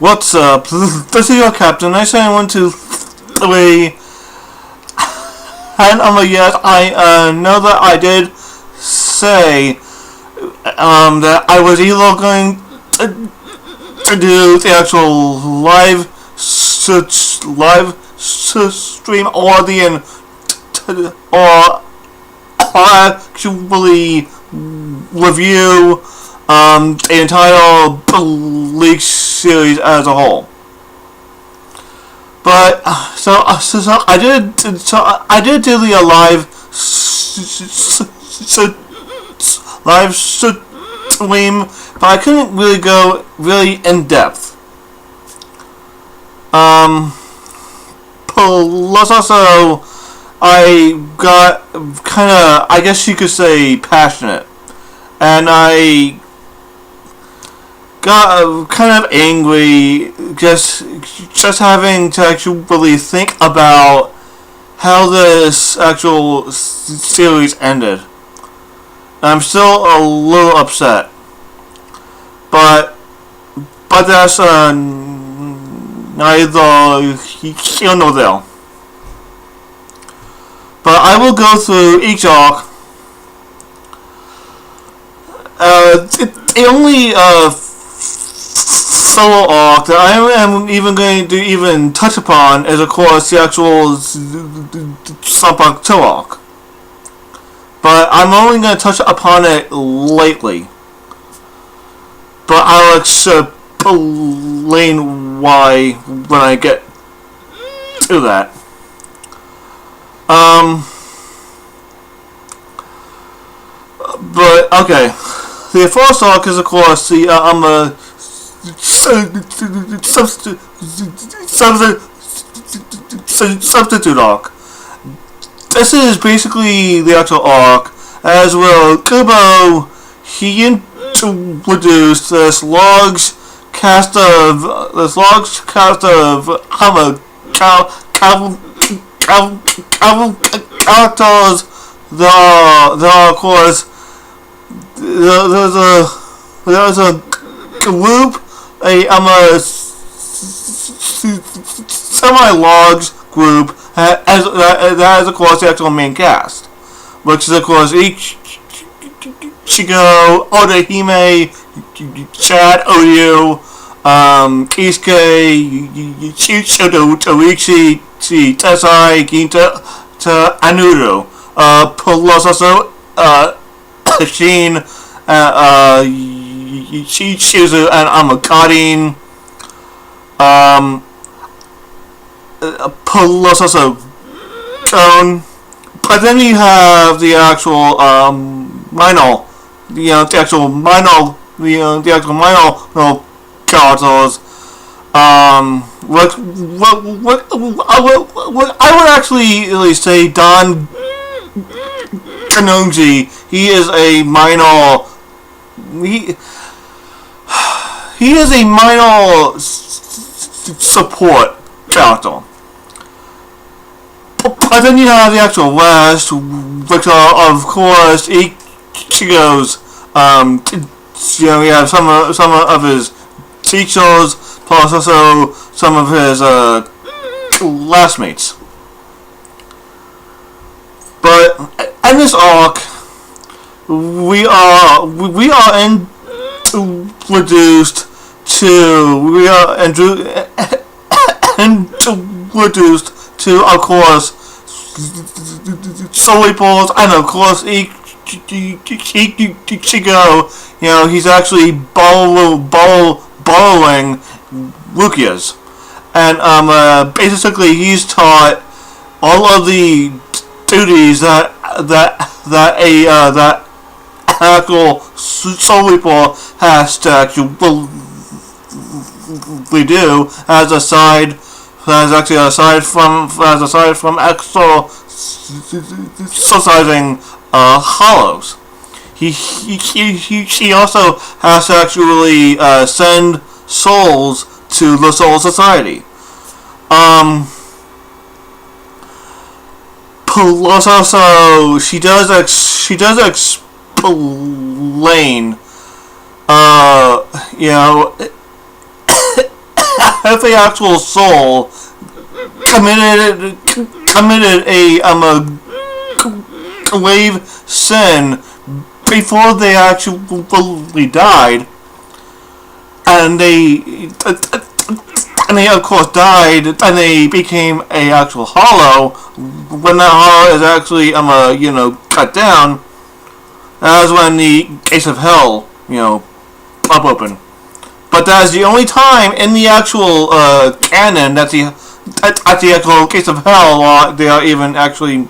What's up? This is your captain. I say 1, 2, 3. And yes, I know that I did say that I was either going to do the actual live stream or or actually review the entire Bleach series as a whole. But so I did do the live stream, but I couldn't really go really in depth. Plus also I got kinda, I guess you could say, passionate. And I got kind of angry just having to actually think about how this actual series ended. I'm still a little upset. But that's neither here nor there. But I will go through each arc. The only solo arc that I am even going to even touch upon is, of course, the actual Slump 2 arc. But I'm only going to touch upon it lately. But I'll explain why when I get to that. But okay, the first arc is, of course, the substitute arc. This is basically the actual arc, as well. Kubo, he introduced this large cast of characters. There are, of course, there's a group, a semi-large group that has, of course, the actual main cast, which is, of course, Ichigo, Odahime, Chad, Oyu, Kisuke, Chicho, Toichi, Tessai, Ginta, Anuru, plus also Shin, Shizu, and Amakadin, plus also Tone. But then you have the actual minor, the actual minor characters. What I would actually really say, Don Kanonji. He is a minor. He is a minor support character. But then you have the actual rest, which are, of course, Ichigo's. We have some of his teachers, plus also some of his classmates. But in this arc, we are introduced to, of course, Soul Balls, and of course Ichigo. He's actually borrowing Rukia's, and basically he's taught all of the duties that actual Soul Reaper has to actually do, aside from exercising hollows. He also has to actually send souls to the Soul Society. Plus also she does explain if a actual soul committed a grave sin before they actually died, and they of course died, and they became a actual hollow. When that hollow is actually cut down, that's when the gates of hell pop open. But that is the only time in the actual canon that the actual gates of hell they are even actually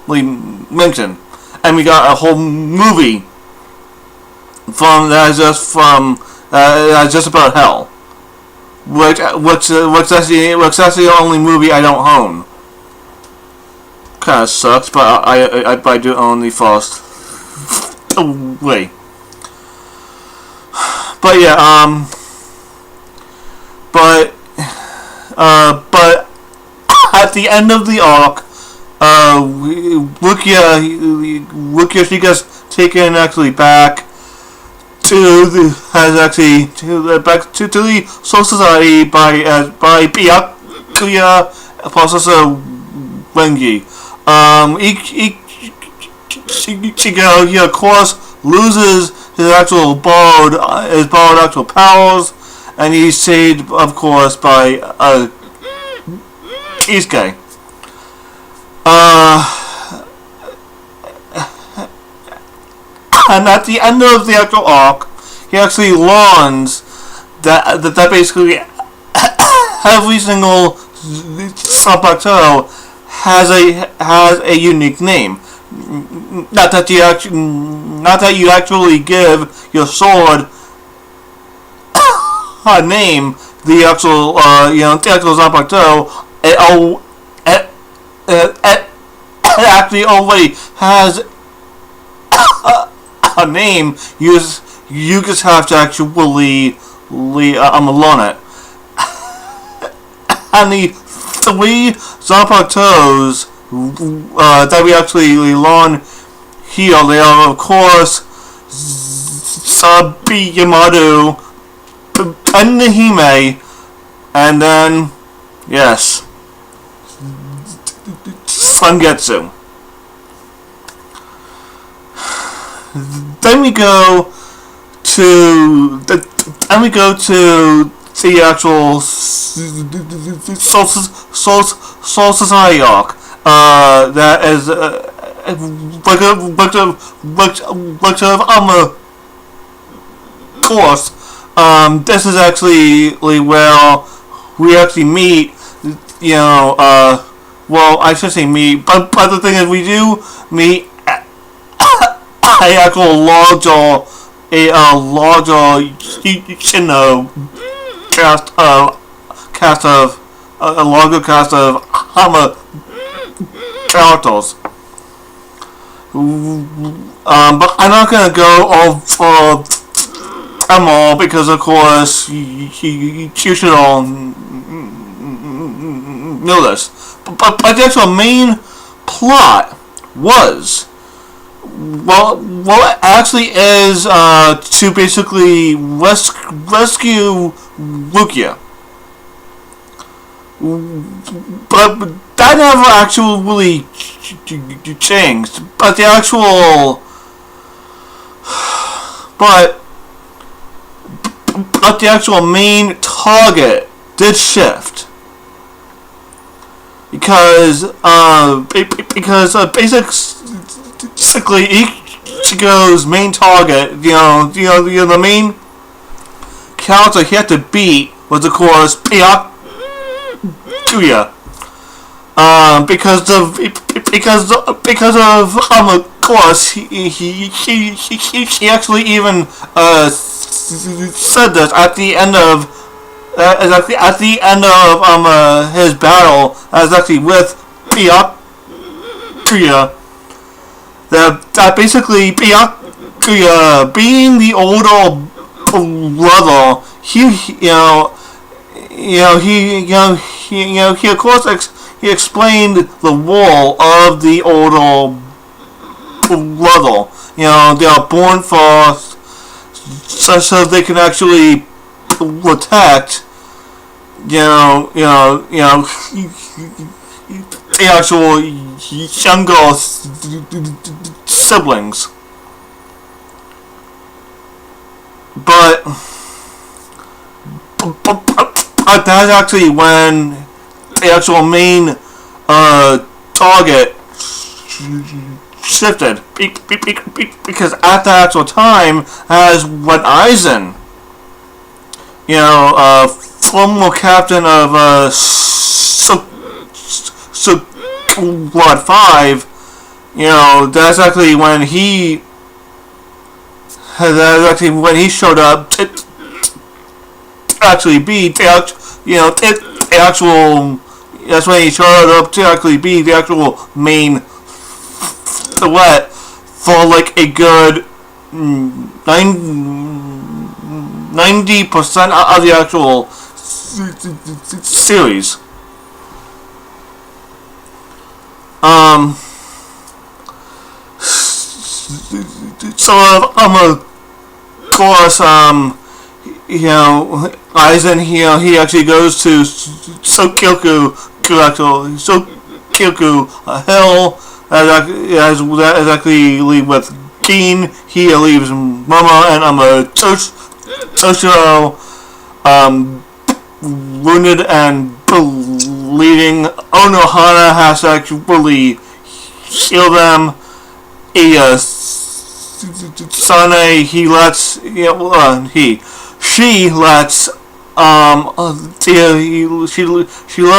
mentioned. And we got a whole movie that's just about hell, which that's the only movie I don't own. Kind of sucks, but I do own the first way. But yeah, but at the end of the arc, Rukia she gets taken actually back to the Soul Society by Byakuya Professor Wengi. He of course loses his borrowed actual powers, and he's saved of course by Kisuke. And at the end of the actual arc, he actually learns that basically every single Sanpakuto has a unique name. Not that you actually give your sword a name. The actual Sanpakuto it actually already has a name. You just have to actually learn it. And the three Zanpakutos that we actually learn here, they are of course Sabi Yamadu, Ben Hime, and then yes, Sangetsu. Then we go to the actual Soul Society arc. That is course. This is actually where we actually meet. Well, I should say meet, but the thing is, we do meet a actual larger cast of a larger cast of characters. But I'm not gonna go over them all because, of course, you should all know this. But the actual main plot was, well, it actually is to basically rescue Rukia. But that never actually changed. But the actual, main target did shift. Because basically Ichigo's main target, the main character he had to beat was, of course, Byakuya. Because of course he actually even said this at the end of his battle, as actually with Byakuya, that basically Byakuya, being the older brother, he of course he explained the role of the older brother. They are born first, so they can actually protect the actual younger siblings. But that's actually when the actual main target shifted, because at the actual time, as when Aizen, former captain of Squad 5, that's actually when he showed up to actually be the actual. That's when he showed up to actually be the actual main threat for like a good 90% of the actual series. So of course, Aizen here, he actually goes to Sokyoku Hill, as actually leave with Keen. He leaves Mama and Toshiro wounded and bleeding. Onohana has to actually heal them. Sane, she lets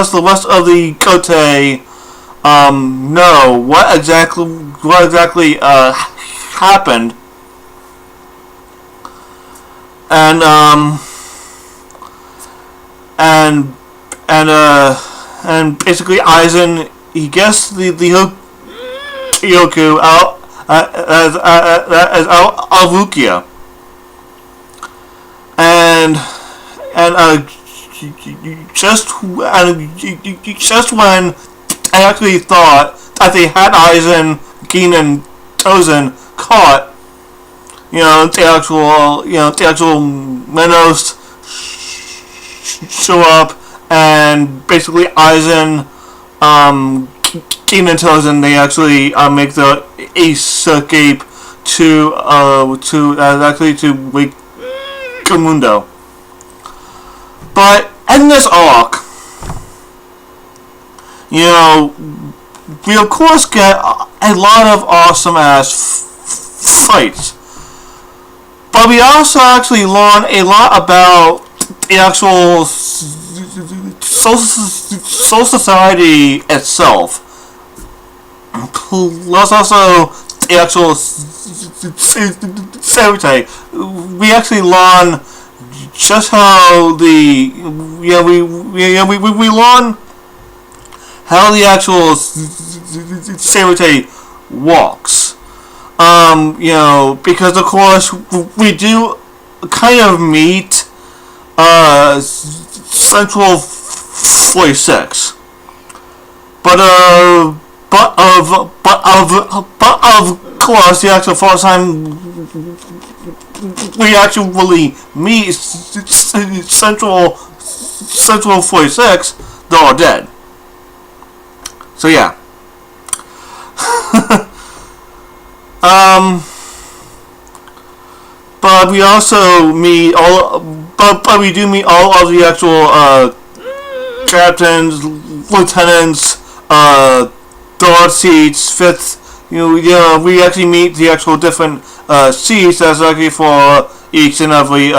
the rest of the Kote know what exactly happened, and basically Aizen, he gets the Kyoku out as Avukia, and just when I actually thought that they had Aizen, Gin, and Tozen caught, the actual Menos show up, and basically Aizen, Gin, and Tozen, they actually make the escape to Wake Mundo. But in this arc, we of course get a lot of awesome ass fights, but we also actually learn a lot about the actual Soul Society itself. Plus also the actual Samurai. We actually learn just how we learn how the actual Samurai walks. Because of course we do kind of meet Central 46, but of course, the actual first time we actually meet Central 46, they're all dead. So yeah. But we also meet but we do meet all of the actual captains, lieutenants, third seats, fifth. We actually meet the actual different seats that's actually for each and every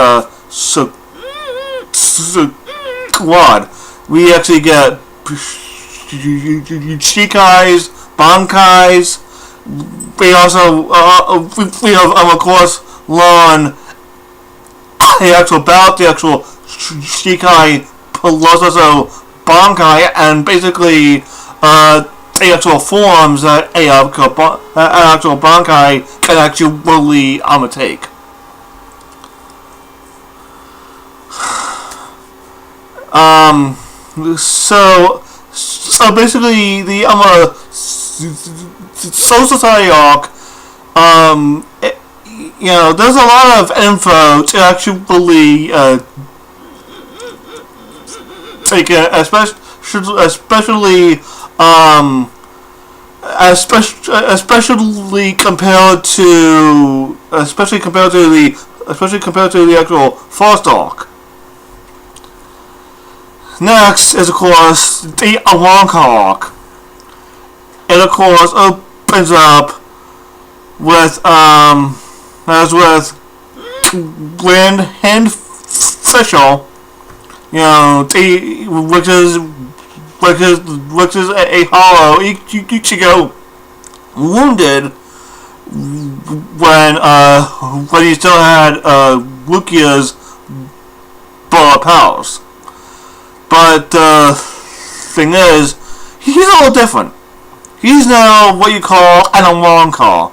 squad. We actually get Shikais, Bankais. We also we have of course learn the actual about the actual Shikai plus also Bankai, and basically the actual forms that an actual Bankai can actually take. So basically the Soul Society arc, there's a lot of info to actually taken, especially especially compared to the actual first arc. Next is of course the Manga arc. It of course opens up with Grand Hand Official, which is a hollow Ichigo wounded when he still had Rukia's bullet powers. But the thing is, he's a little different. He's now what you call an Manga,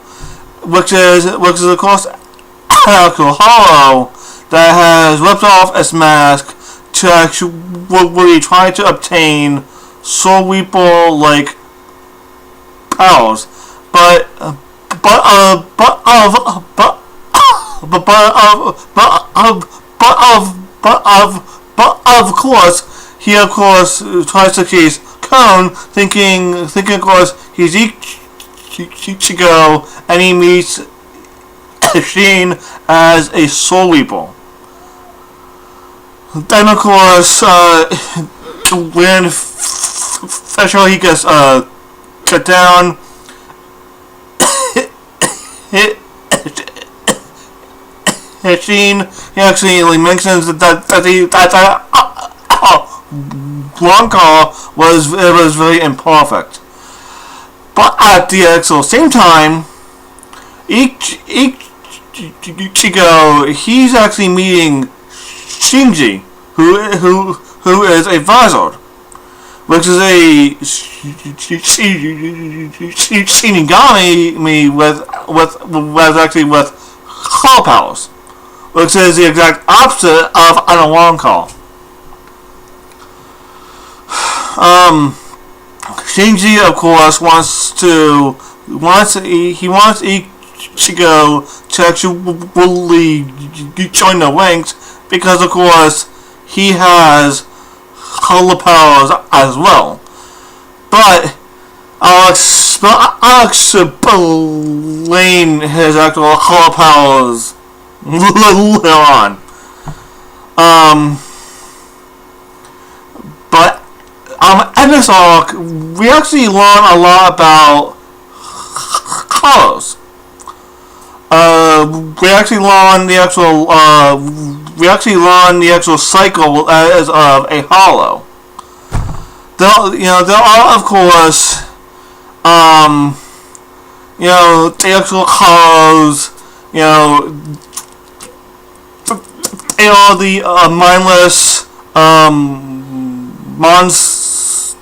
which is of course an actual hollow that has ripped off its mask to actually try to obtain Soul Reaper like powers, but of course he of course tries to chase Cone, thinking of course he's Ichigo, and he meets Sheen as a Soul Reaper. Then of course when Official he gets cut down, Sheen he actually mentions that Blanca was very imperfect. But at the actual same time, Ichigo he's actually meeting Shinji, who is a Vizard, which is a Shinigami with call powers, which is the exact opposite of Anawanka. Shinji of course wants Ichigo to actually join the ranks, because of course he has color powers as well. But I'll explain his actual color powers later on. But in this arc, we actually learn a lot about colors. We actually learn the actual cycle as of a hollow. There are of course the actual hollows. They are the mindless monsters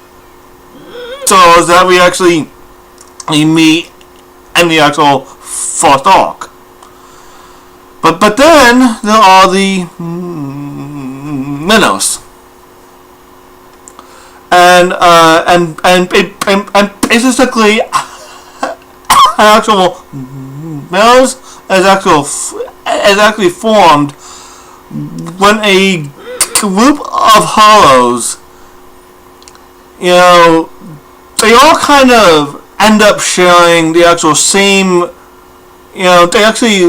that we actually meet in the actual first arc. But then there are the minnows, and basically actual minnows is actually formed when a group of hollows, they all kind of end up sharing the actual same. They actually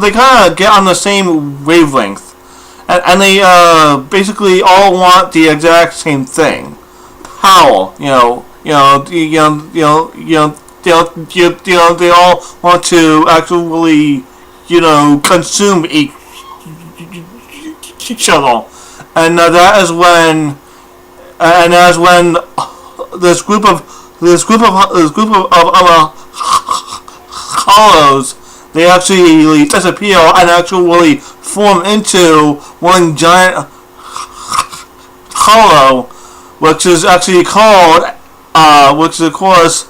they kind of get on the same wavelength, and they basically all want the exact same thing, power. They all want to actually consume each other, and that is when this group of hollows, they actually disappear and actually form into one giant hollow, which is actually called which is of course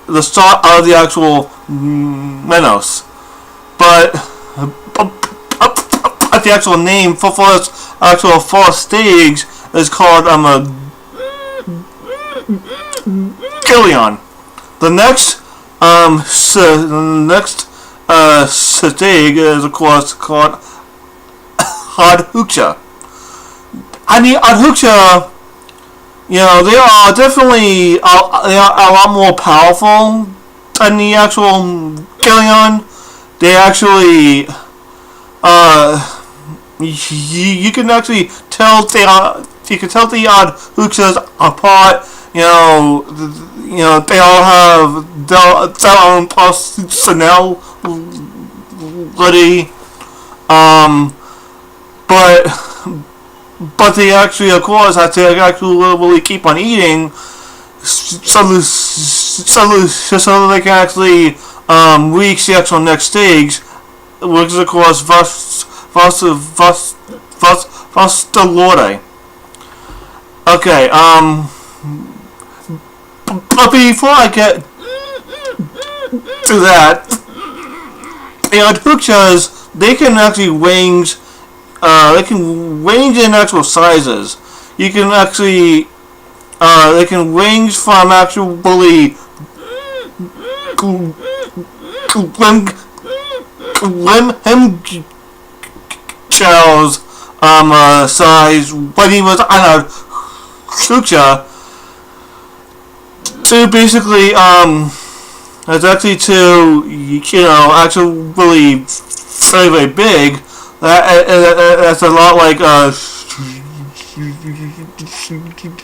the start of the actual Minos. But the actual name for this actual first stage is called Gillion. The next stage is of course called Hadhuksha. And the Hadhuksha, they are definitely they are a lot more powerful than the actual Killian. They actually, you can actually tell the Hadhukshas apart. They all have their own personality. But they actually, of course, have to actually really keep on eating, so they can actually reach the actual next stage, which is of course Vastalore. Okay, but before I get to that, the Hadhukshas, they can actually range. They can range in actual sizes. You can actually, they can range from actually him Chow's size when he was on a Shuksha to basically it's actually to actually really very very big. That's a lot like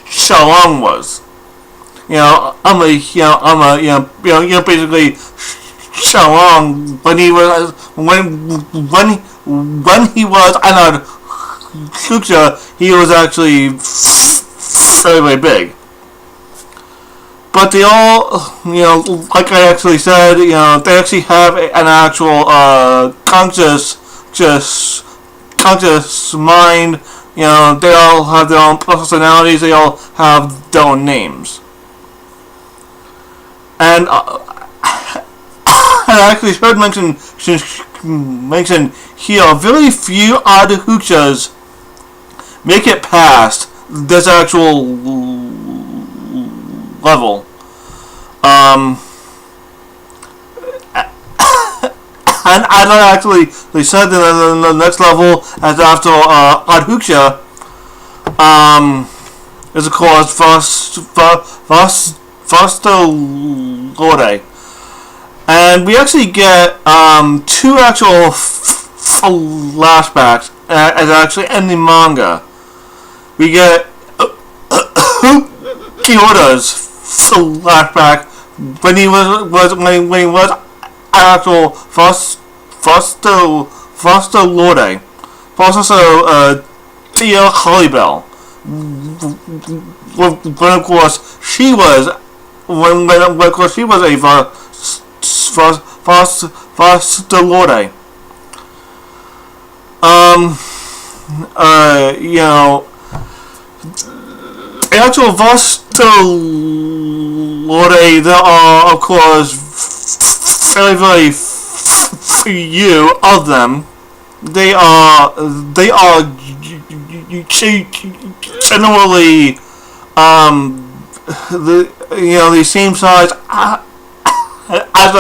Shalom was. Basically Shalom when he was on a Shuksha, he was actually very very big. But they all, like I actually said, they actually have an actual conscious mind. They all have their own personalities. They all have their own names. And I actually heard mention here, very few Hadhukshas make it past this actual level. And as I actually said, the next level, as after Hadhuksha, is of course Vastalore. And we actually get two actual flashbacks as actually in the manga. We get Kyoto's flashback when he was actual Vastalore. Also, Tia Hollybell. When of course she was when of course she was a Vastalore. The actual Vastalore, there are of course very very few of them. They are generally the same size as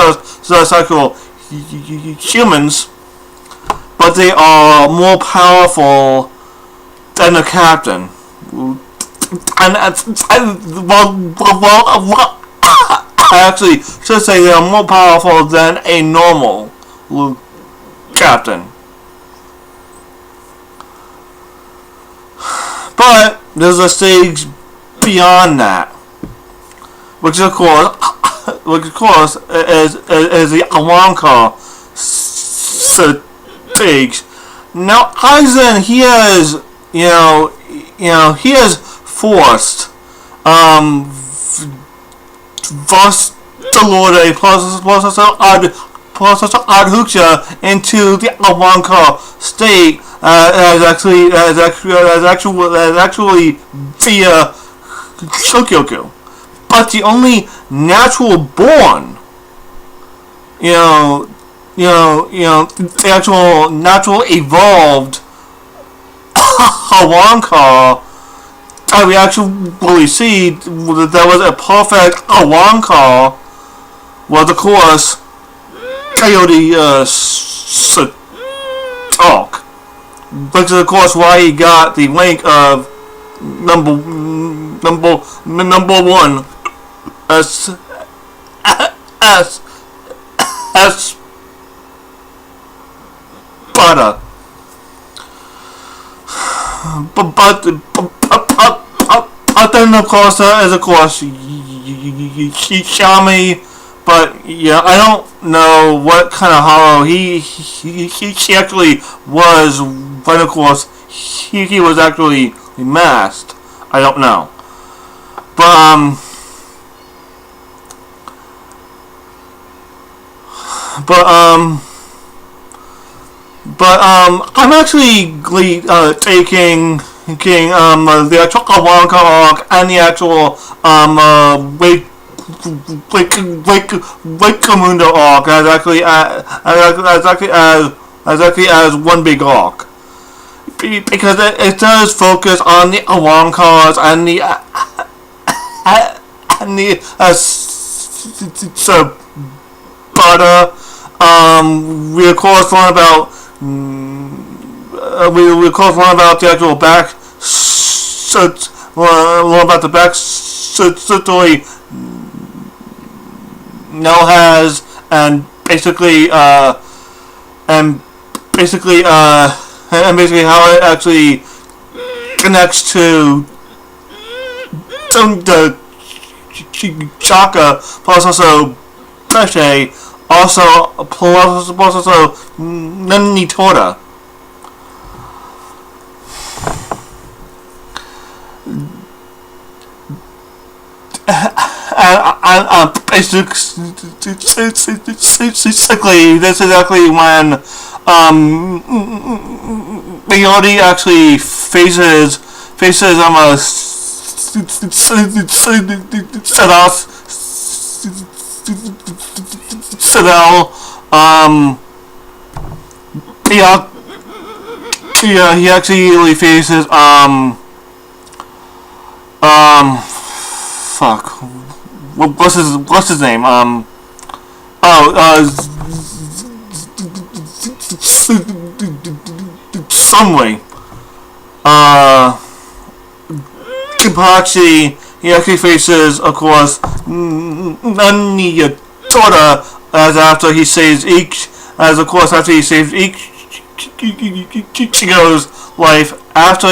the actual humans, but they are more powerful than the captain. And I actually should say they are more powerful than a normal captain. But there's a stage beyond that, which of course is the Awanka stage. Now Aizen, he has forced Vastalore plus Hadhuksha into the Awanka state as actually via Shokyoku. But the only natural born, the actual natural evolved Awanka that we actually see that was a perfect Awanka was of course Coyote talk, which is of course why he got the rank of number one as Sparta. But then of course is of course Shami. But yeah, I don't know what kind of hollow he actually was. But of course he was actually masked. I don't know. But I'm actually taking the actual Wonka arc and the actual Wake Kamunda arc as one big arc, because it does focus on the Awankars and the Sparta. We of course learn about the actual story Nell has, and basically how it actually connects to the Chaka, plus also Pesce, plus also Nani Tora. Basically, this is actually when Leonie actually faces Sedel. He actually faces fuck. What's his name? Someway. Kipachi, he actually faces, of course, Nani Tora, as after he saves after he saves Ichigo's life, after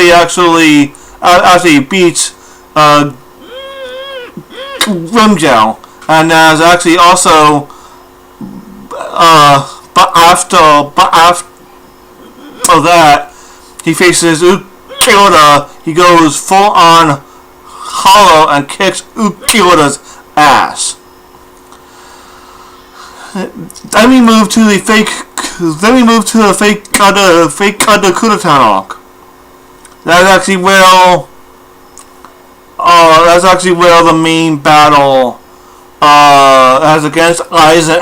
he beats, Rimjow, and as actually also, but after that, he faces Ukiota. He goes full on hollow and kicks Ukiota's ass. Then we move to the fake Kudatown arc. That's actually where the main battle as against Aizen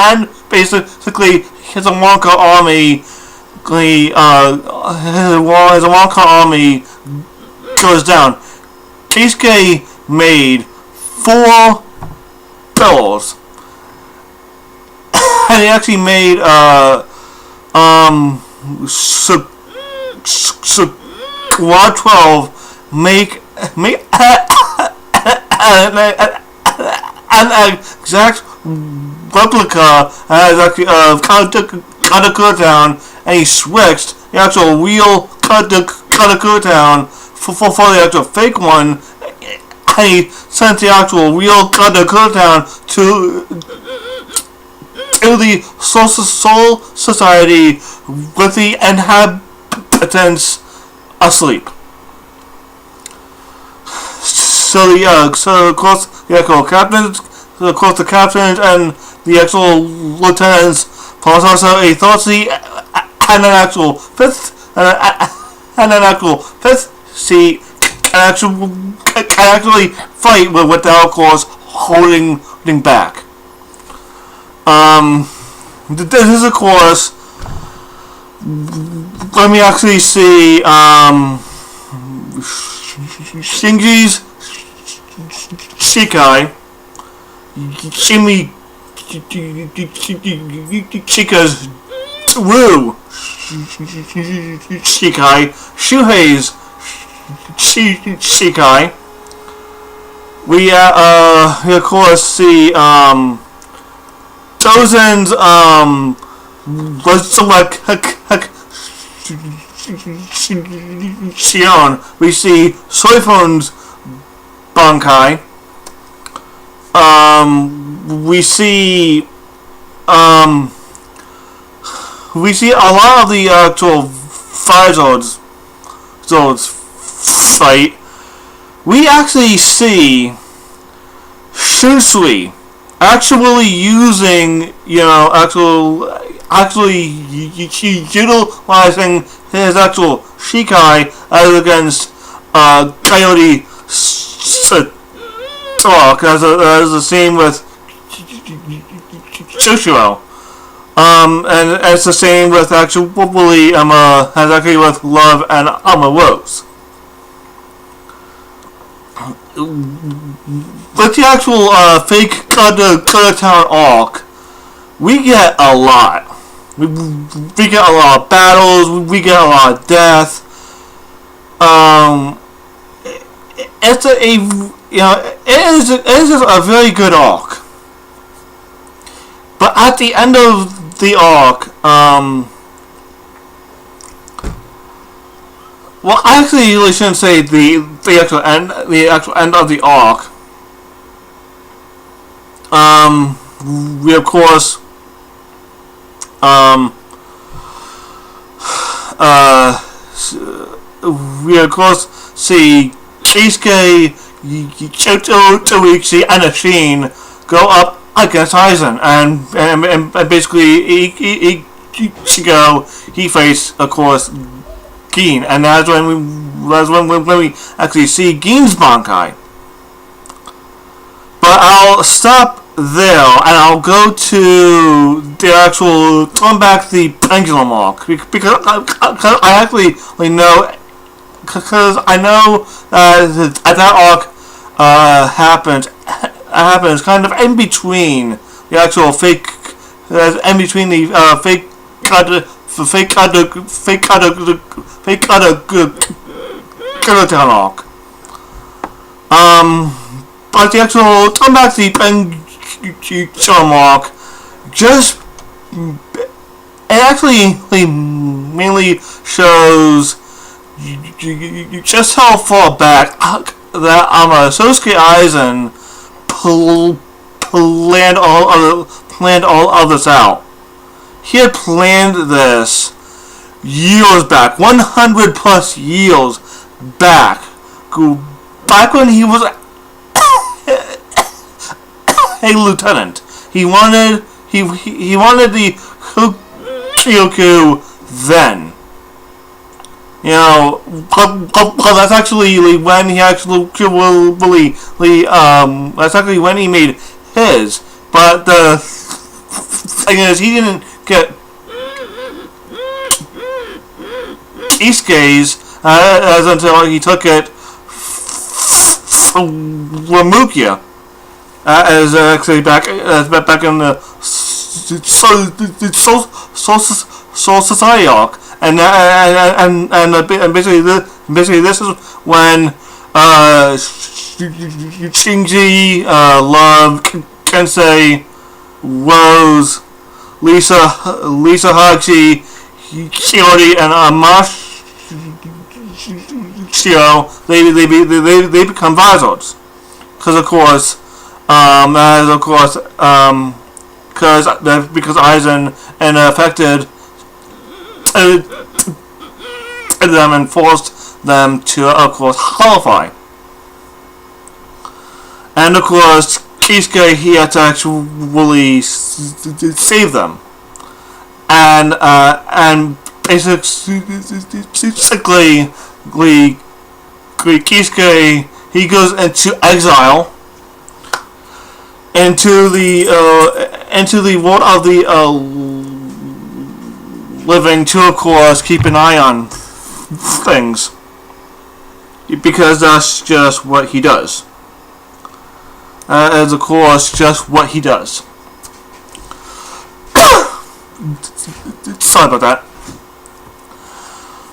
and basically his Wonka army goes down. Keisuke made 4 bills, and he actually made Squad 12 make an exact replica of Katakura Town, and he switched the actual real Katakura Town for the actual fake one, and he sent the actual real Katakura Town to the Soul Society with the inhabitants asleep. So of course the captains and the actual lieutenants, plus also a Thoughtsy and an actual fifth seat can actually fight without, of course, holding back. This is, of course, let me actually see Shinji's Shikai, Shimi Chika's Woo Shikai, Shuhei's Shikai. We of course see Dozen's Shion. We see Soifon's Bankai. We see a lot of the actual Fire Zords fight. We actually see Shunsui actually using, actually utilizing his actual Shikai as against Coyote Talk, as the same with Joshua. And it's the same with actually as actually with Love and Rose. With the actual fake Color Town arc, we get a lot. We get a lot of battles. We get a lot of death. It is a very good arc. But at the end of the arc, well, I actually really shouldn't say the actual end of the arc. We of course see Keisuke, Choto, Toichi, and Ashin go up against Aizen, and basically Ichigo he faced, of course, Gin, and that's when we actually see Gin's Bankai. But I'll stop there, and I'll go to the actual turn back the pendulum arc, because I actually know, because I know that arc happens kind of in between the actual fake, in between the fake Town arc. But the actual turn back the pendulum arc just it actually mainly shows just how far back that Sosuke Aizen planned all of this out. He had planned this years back, 100 plus years back when he was a lieutenant. He wanted the Kyoku then. That's actually when he that's actually when he made his. But the thing is, he didn't get Isuke's as until he took it from Ramukia. As actually back in the Soul Society arc, and basically this is when Shinji, Love, Kensei, Rose, Lisa Hachi, Shiori, and Amashio, they become Vizards, because of course. Because Aizen and affected them and forced them to, of course, qualify. And of course, Keisuke, he had to actually save them. And basically, Keisuke, he goes into exile. Into the world of the living to, of course, keep an eye on things, because that's just what he does. is of course just what he does. Sorry about that.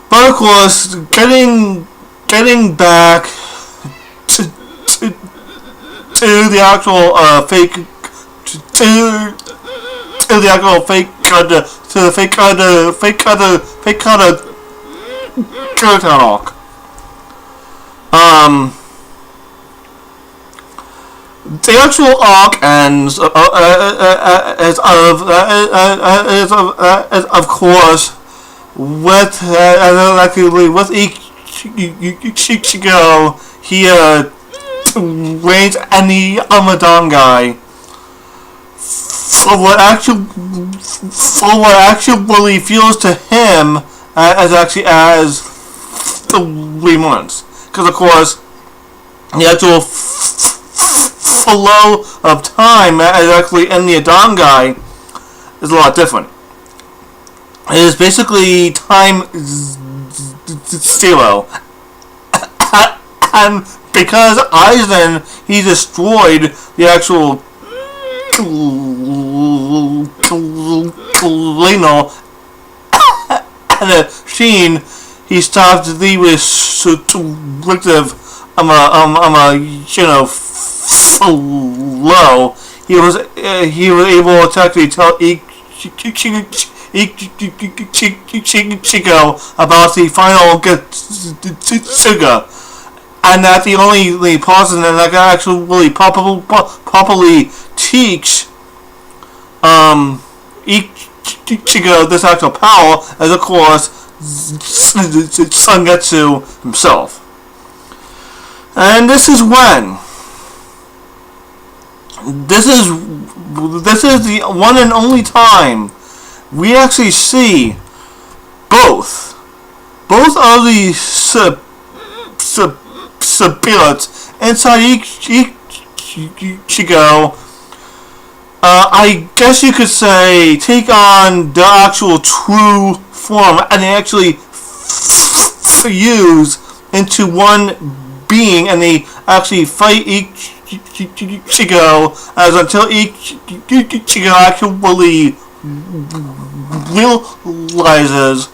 But of course, getting back to the actual fake to the actual fake Town arc. The actual arc ends of course with Ichigo. He raised any Amadan for what actually feels to him as 3 months, because of course the actual flow of time as actually in the Adangai is a lot different. It is basically time zero. And because Aizen, he destroyed the actual Leno and the Sheen, he stopped the restrictive flow. He was able to actually tell Ichigo about the final Getsuga, and that the only person that can actually properly teach Ichigo this actual power is of course Sangetsu himself. And this is when this is the one and only time we actually see both of the spirits inside Ichigo. I guess you could say take on the actual true form and they actually fuse into one being, and they actually fight Ichigo as until Ichigo actually realizes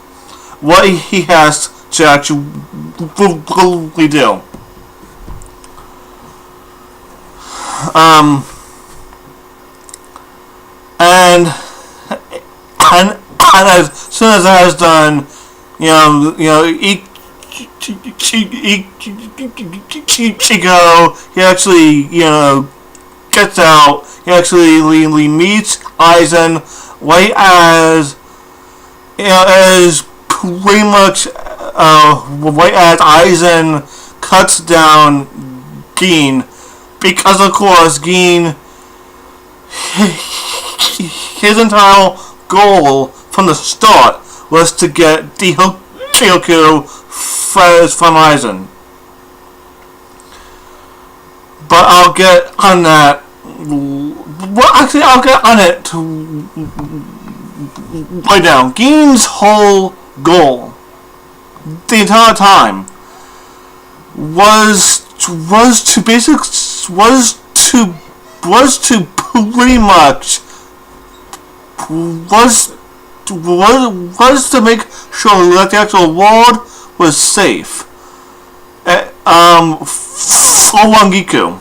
what he has to actually do. And as soon as that is done, Ichigo, he actually, gets out. He actually meets Aizen right as, as pretty much, right as Aizen cuts down Gin, because of course Gin, his entire goal from the start was to get the Hyoku from Aizen. But I'll get on that. Well, actually, I'll get on it right now. Gin's whole goal, the entire time, was to pretty much was to make sure that the actual world was safe. For Wangiku.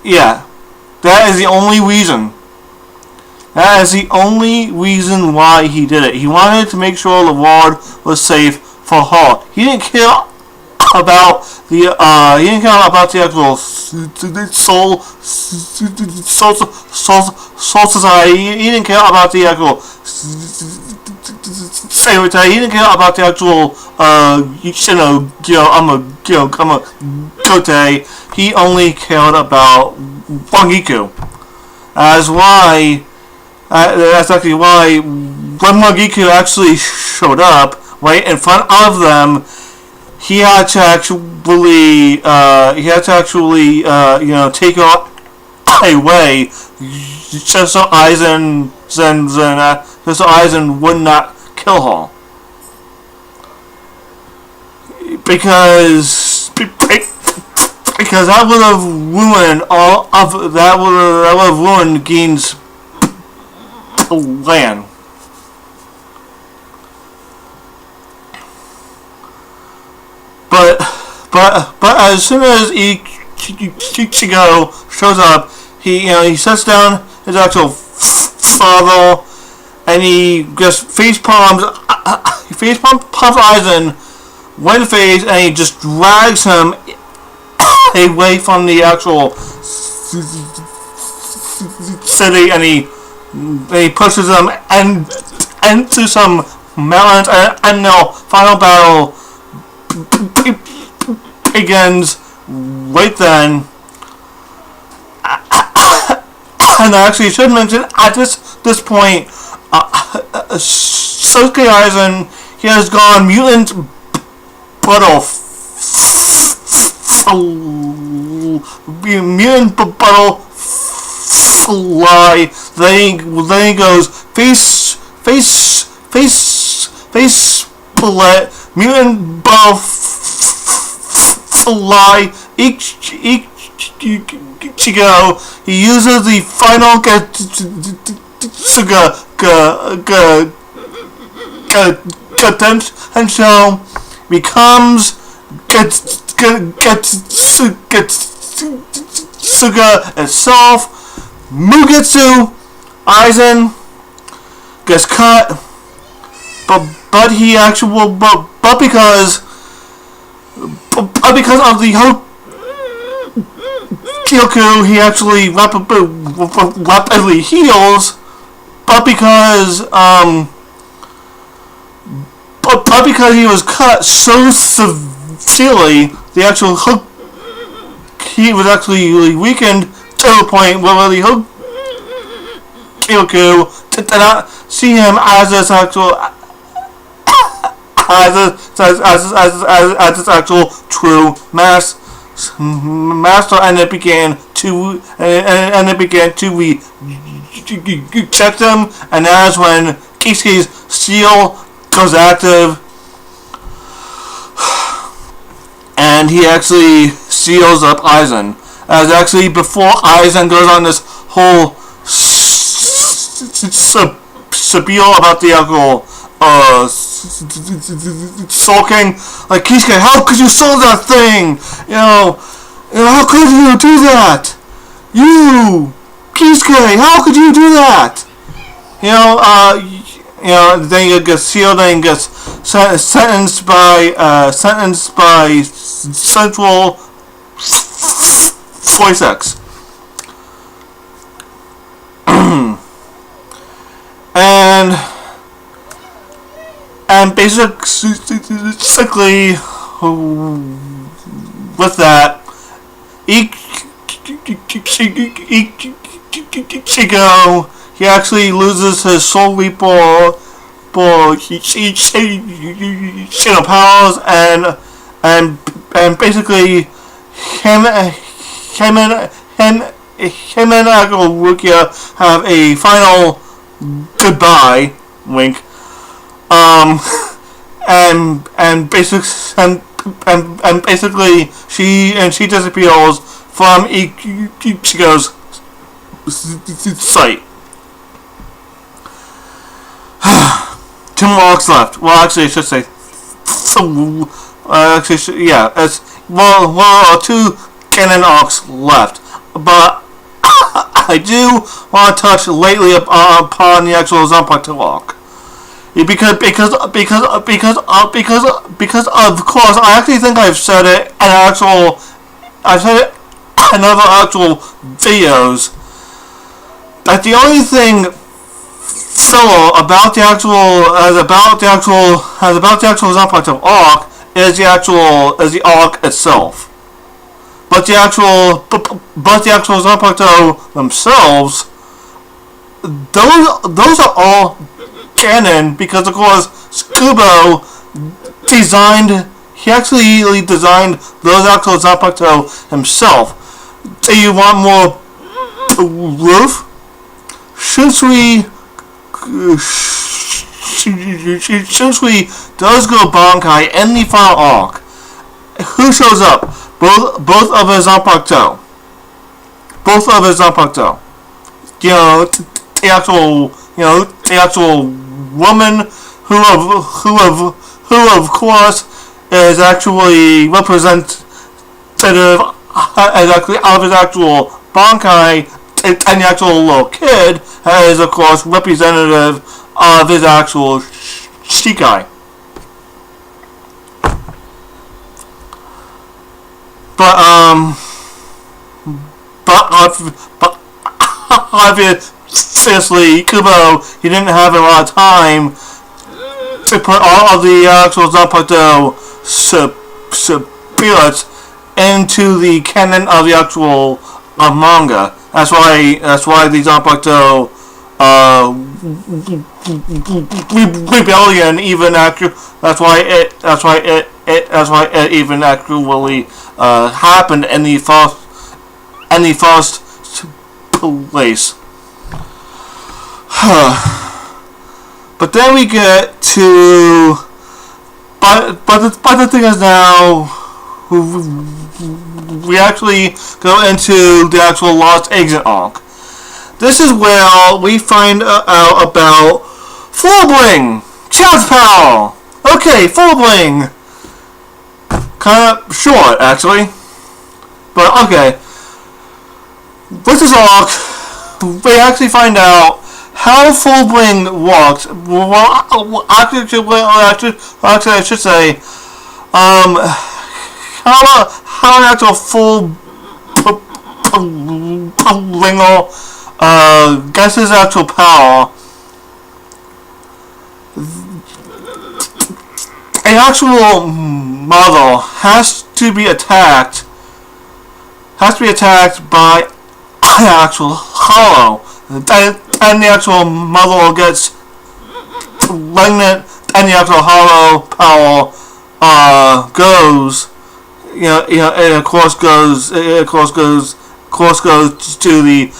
Yeah, that is the only reason. That is the only reason why he did it. He wanted to make sure the world was safe for her. He didn't care about the actual soul society. He didn't care about the actual Sayurita. He didn't care about the actual Gote. He only cared about Wangiku. That's actually why when Wangiku actually showed up right in front of them, he had to actually take her away just so Aizen would not kill her. because that would have ruined all of that would have ruined Gein's plan. But as soon as Ichigo shows up, he sets down his actual father, and he just face palms Aizen right in the face, and he just drags him away from the actual city, and he pushes him into some mountains, and the final battle begins right then. And I actually should mention at this point, Sosuke Aizen, he has gone mutant butterfly. Then he goes face split, mutant butterfly. Ichigo, he uses the final potential, becomes Getsuga itself. Mugetsu Aizen gets cut, but he actually but because of the Kyoku, he actually rapidly heals, but because he was cut so severely, the actual hook, he was actually weakened to the point where the hook Kyoku did not see him as this actual as its actual true master, and it began to reject him, and that's when Kisuke's seal goes active, and he actually seals up Aizen. As actually before Aizen goes on this whole spiel about the actual sulking, like, Kisuke, how could you sell that thing? How could you do that? You, Kisuke, how could you do that? Then he gets sealed, then he gets sentenced by Central Voice X. And basically, with that, Ichigo, he actually loses his Soul Reaper powers, and basically him and Rukia have a final goodbye, wink. And basically she disappears from Ichigo's sight. 2 more arcs left. Well, actually, I should say. It's 2 canon arcs left, but I do want to touch lately upon the actual Zanpakuto arc. Because of course I actually think I've said it in other actual videos, that the only thing filler about the actual Zanpakuto arc is the arc itself. But the actual Zanpakuto themselves, those are all canon, because of course Tsukubo actually designed those actual Zanpakuto himself. Do you want more proof? Shunsui does go Bankai in the final arc. Who shows up? both of his Zanpakuto. Both of his Zanpakuto. You know, the actual woman who of course is actually representative exactly of his actual Bankai, and the actual little kid is of course representative of his actual Shikai. But obviously Kubo, he didn't have a lot of time to put all of the actual Zanpakuto spirits into the canon of the actual manga. That's why the Zanpakuto rebellion even actually that's why it even actually happened in the first place. But then we get to but the thing is now we actually go into the actual Lost Exit arc. This is where we find out about Fullbling! Child's Power! Okay, Fullbling! Kind of short, actually. But, okay. With this arc, we actually find out how Fullbling works. Well, actually, I should say, how an actual Fullblinger gets his actual power. An actual mother has to be attacked by an actual hollow. And the actual mother gets pregnant, and the actual hollow power goes. And of course goes to the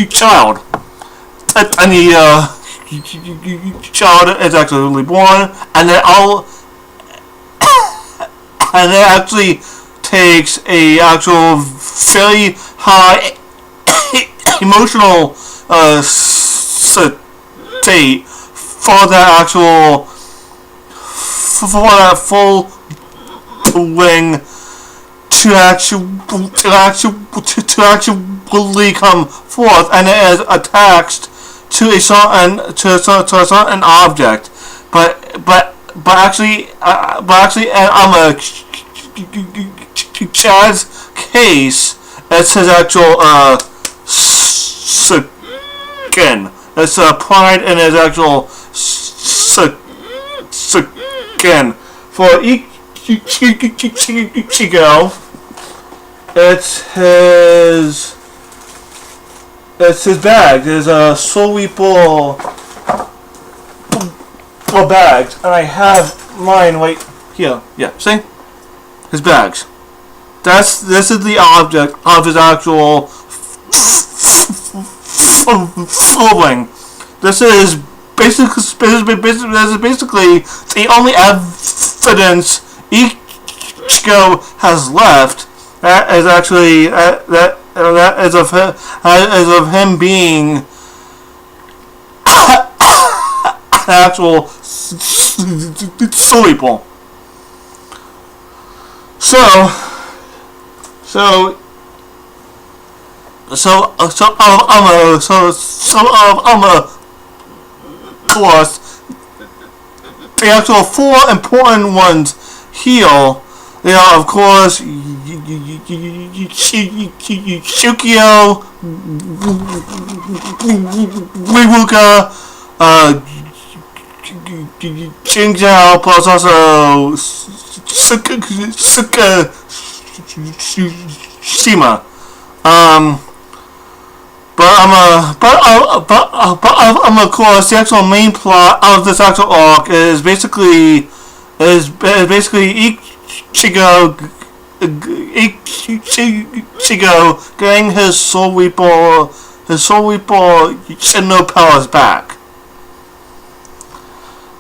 child, and the child is actually born, and it actually takes a actual very high emotional state for that actual for that Fullbling to actually come forth, and it is attached to a certain object, but actually, I'm a Chad's case. It's his actual skin. It's pride in his actual skin. For Ichigo, it's his bag. There's a Soul Reaper bags, and I have mine right here. Yeah, see? His bags. This is the object of his actual Fullbling. This is basically the only evidence Ichigo has left that is actually that is of him being an actual Soul. Course, the actual four important ones here. They are, of course, Shukio, Riruka, Xingjiao, plus also Tsukishima. But of course, the actual main plot of this actual arc is basically Ichigo getting his Soul Reaper Shinno powers back.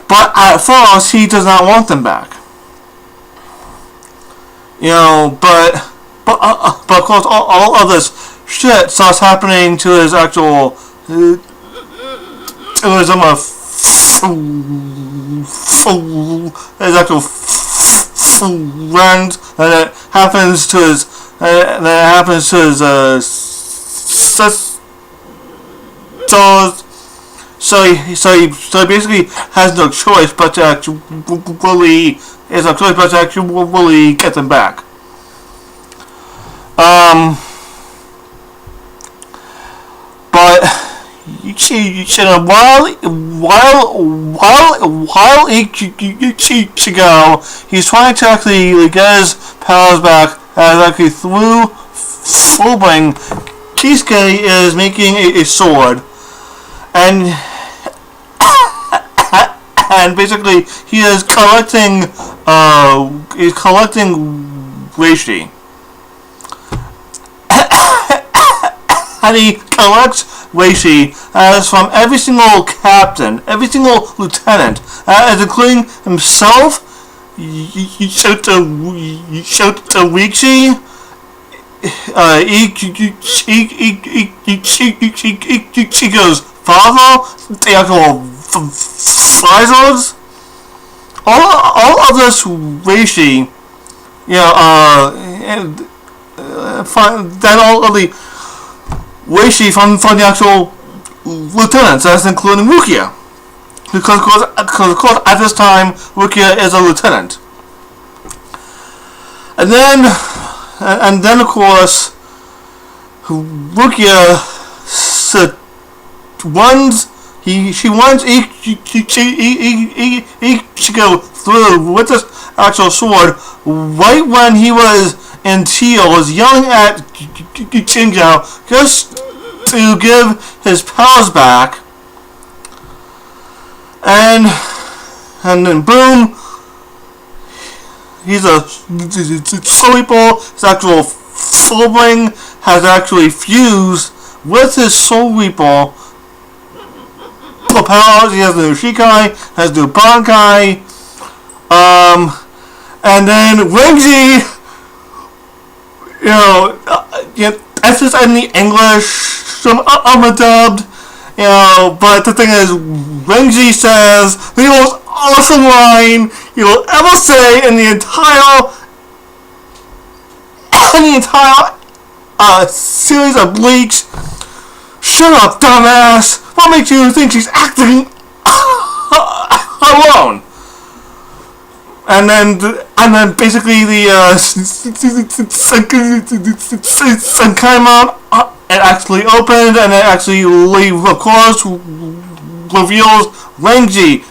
But at first, he does not want them back. You know, but of course, all of this shit starts happening to his actual, to his his actual friend, and it happens to his, sisters. So he basically has no choice but to actually get them back. But while Ichigo, he's trying to actually get his powers back, and actually through Fullbring, Kisuke is making a sword, and basically he is collecting reishi. And he collects reishi as from every single captain, every single lieutenant, as including himself, Ichigo, Ichigo's father, the actual Vizors, all of this reishi, then all of the reishi from the actual lieutenants, that's including Rukia, because of course at this time Rukia is a lieutenant, and then of course Rukia she runs Ichigo through with this actual sword right when he was in tears, yelling at Chinjo just to give his powers back, and then boom, he's a Soul his actual Fullbring has actually fused with his Soul Reaper powers. He has the new Shikai, has the new Bankai, and then Renji, that's just in the English, dubbed, but the thing is, Renji says the most awesome line you'll ever say in the entire series of Bleach. Shut up, dumbass! What makes you think she's acting alone? And then basically the Senkaimon it actually opened, and it actually, of course, reveals Renji,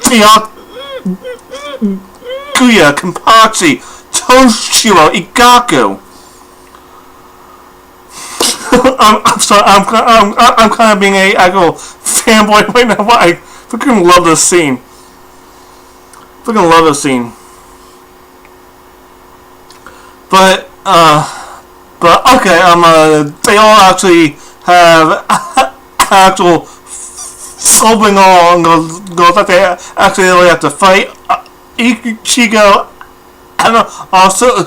Byakuya, Kenpachi, Toshiro, Igaku. I'm sorry, I'm kind of being a actual fanboy right now, but I freaking love this scene. But okay, they all actually have actual Fullbring on goes that they actually really have to fight Ichigo and also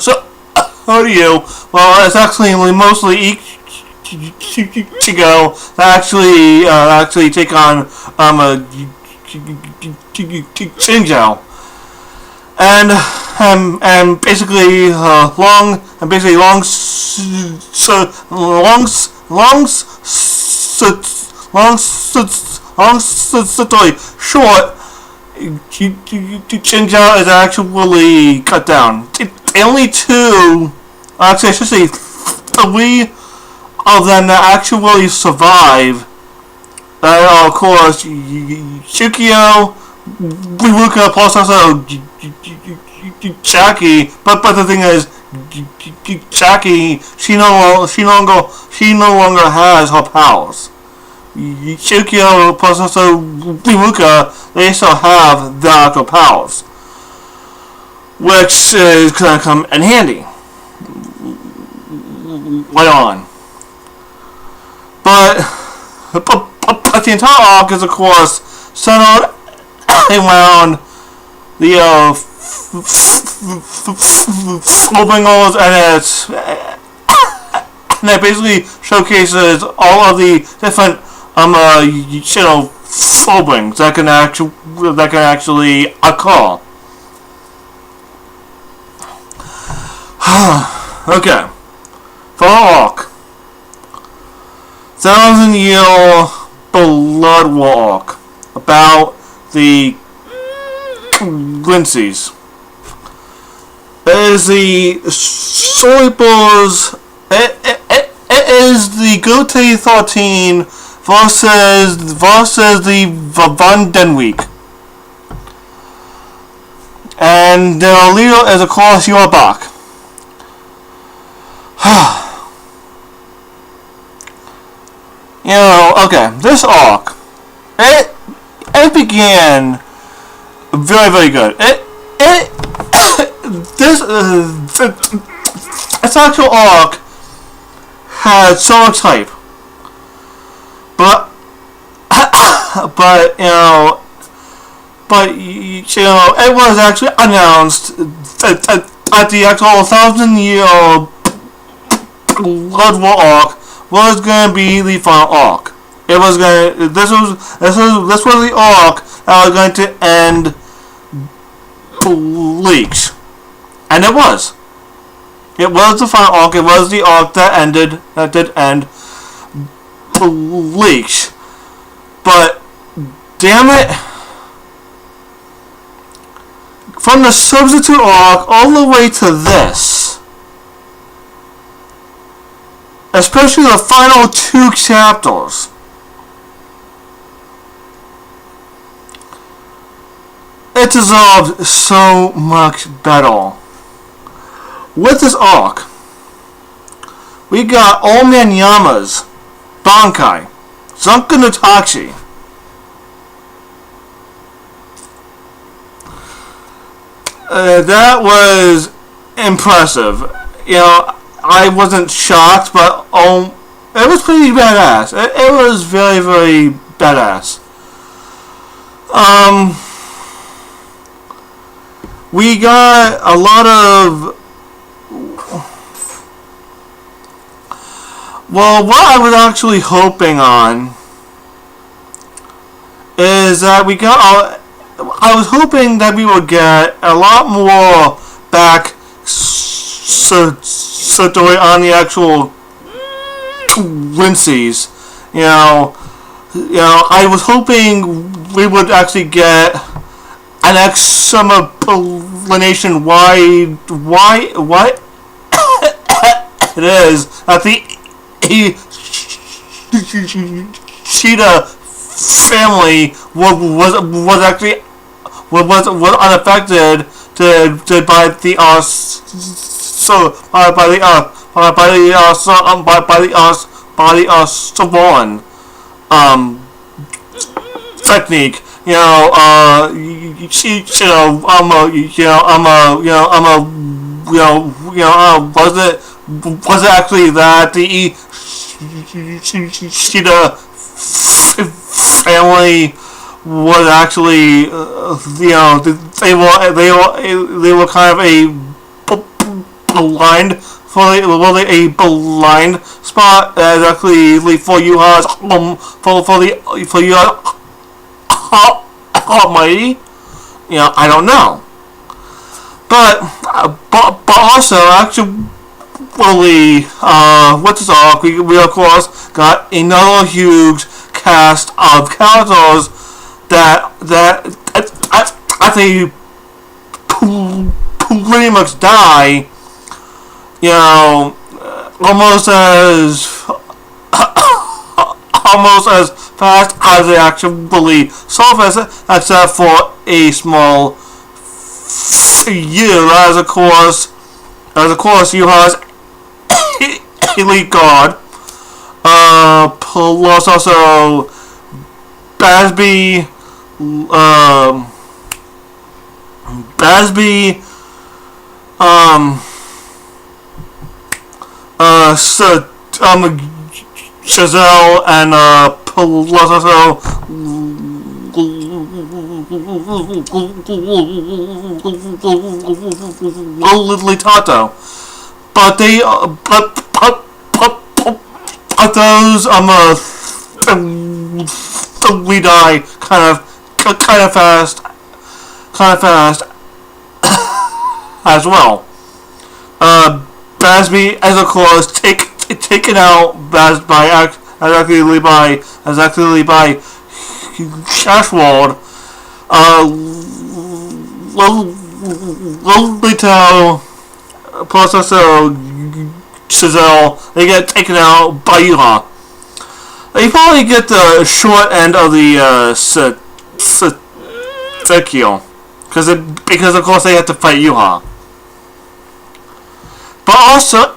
Horyu. Well, it's actually mostly Ichigo that actually take on Chinjo. And basically long story short, Chinjo is actually cut down. Only two, actually I should say three of them that actually survive. Of course, Shukio, Ruka, plus also Jackie. But the thing is, Jackie, she no longer has her powers. Shukio plus also Ruka, they still have their actual powers, which is gonna come in handy later on. But the entire arc is, of course, centered around the Flowbangles, and it basically showcases all of the different flowbings that can actually occur. Okay, for arc, 1,000-year blood war arc about the Linseys. It is the Soyboys. It is the Gote 13 versus the Von Denweek. And their leader is, of course, Yorabak. Okay, this arc, it began very, very good. This actual arc had so much hype, but it was actually announced that the actual 1,000-year Blood War arc was going to be the final arc. It was going. This was the arc that was going to end Bleach, and it was. It was the final arc. It was the arc that did end Bleach. But damn it, from the substitute arc all the way to this, especially the final 2 chapters, it deserved so much better. With this arc, we got Old Man Yama's Bankai, Zunka no Tachi. That was impressive. I wasn't shocked, but it was pretty badass. It was very, very badass. We got a lot of. Well, what I was actually hoping on is that I was hoping that we would get a lot more back story on the actual Linseys. I was hoping we would actually get an explanation why it is that the Cheetah family was unaffected by the Savan technique. Was it actually that the Shida family was actually, they were kind of a blind a blind spot actually for you for you Almighty. I don't know, but also actually. With this arc, we of course got another huge cast of characters that as they pretty much die, almost as fast as they actually surface, except for a small year. As of course, you have Elite Guard, plus also Basby, Chazelle, and plus also Tato. But they, but those, we die kind of fast as well. Basby, as of course, taken out by Ashwald. Lolito, plus also Chazelle, they get taken out by Yuha. They probably get the short end of the Sekio, because of course they have to fight Yuha. But also,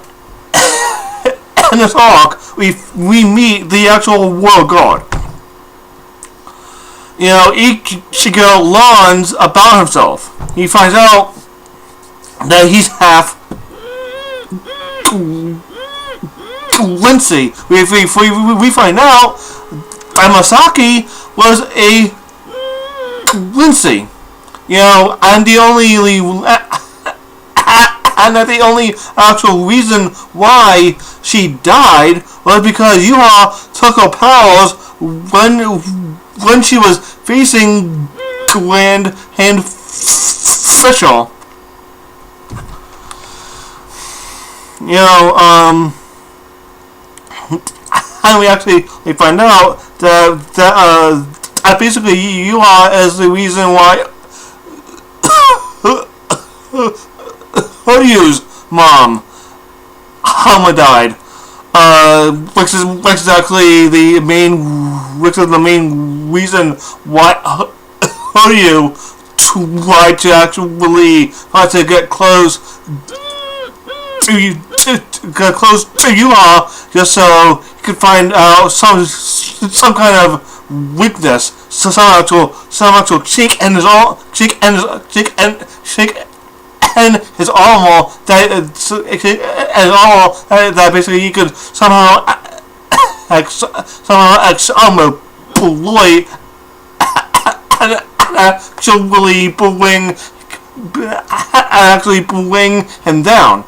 in this arc, we meet the actual world god. You know, Ichigo learns about himself. He finds out that he's half Lindsay. We find out that Masaki was a Lindsay. You know, and the only actual reason why she died was because Yuha took her powers when she was facing Grand Hand Fisher. You know, and we find out that basically Yuha is the reason why Horyu's mom, Hama, died. Which is actually the main reason why Horyu tried to get close to Yuha, just so he could find out some kind of weakness, some actual chink in his his armor that basically he could somehow exploit and actually bring him down.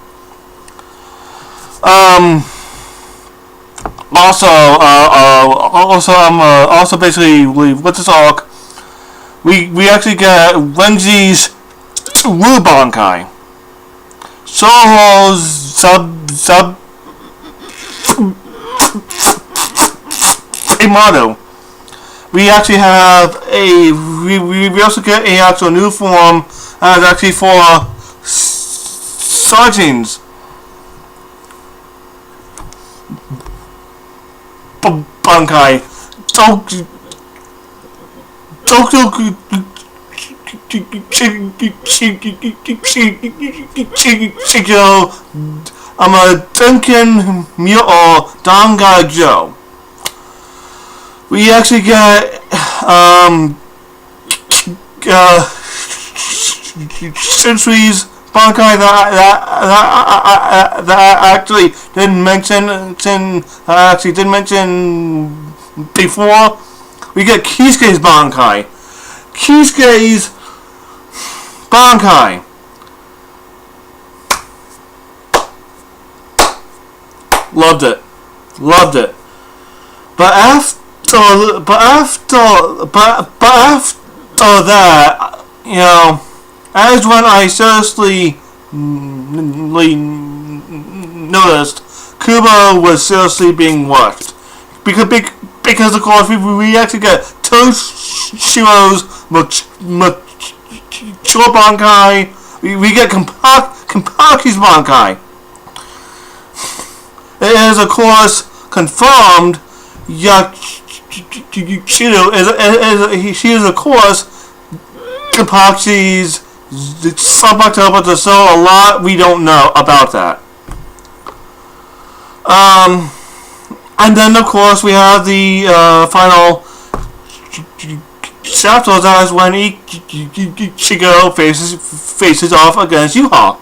Also basically with this arc, we actually get Renji's Wu Bankai. Soho's sub Motto. We actually have we also get a actual new form as actually for Sardines. Bankai. I'm a Duncan Mule Danga Joe. We actually get Sentry's Bankai that actually didn't mention before. We get Kisuke's Bankai. Kisuke's Bankai. Loved it. But after that, you know, as when I seriously noticed Kubo was seriously being watched. Because of course we actually get Toshiro's mature Bankai. We get Kampaki's Bankai. It is of course confirmed she is of course Kampaki's Sabata, but there's still a lot we don't know about that. And then of course we have the final chapters as when Ichigo faces off against Yuha.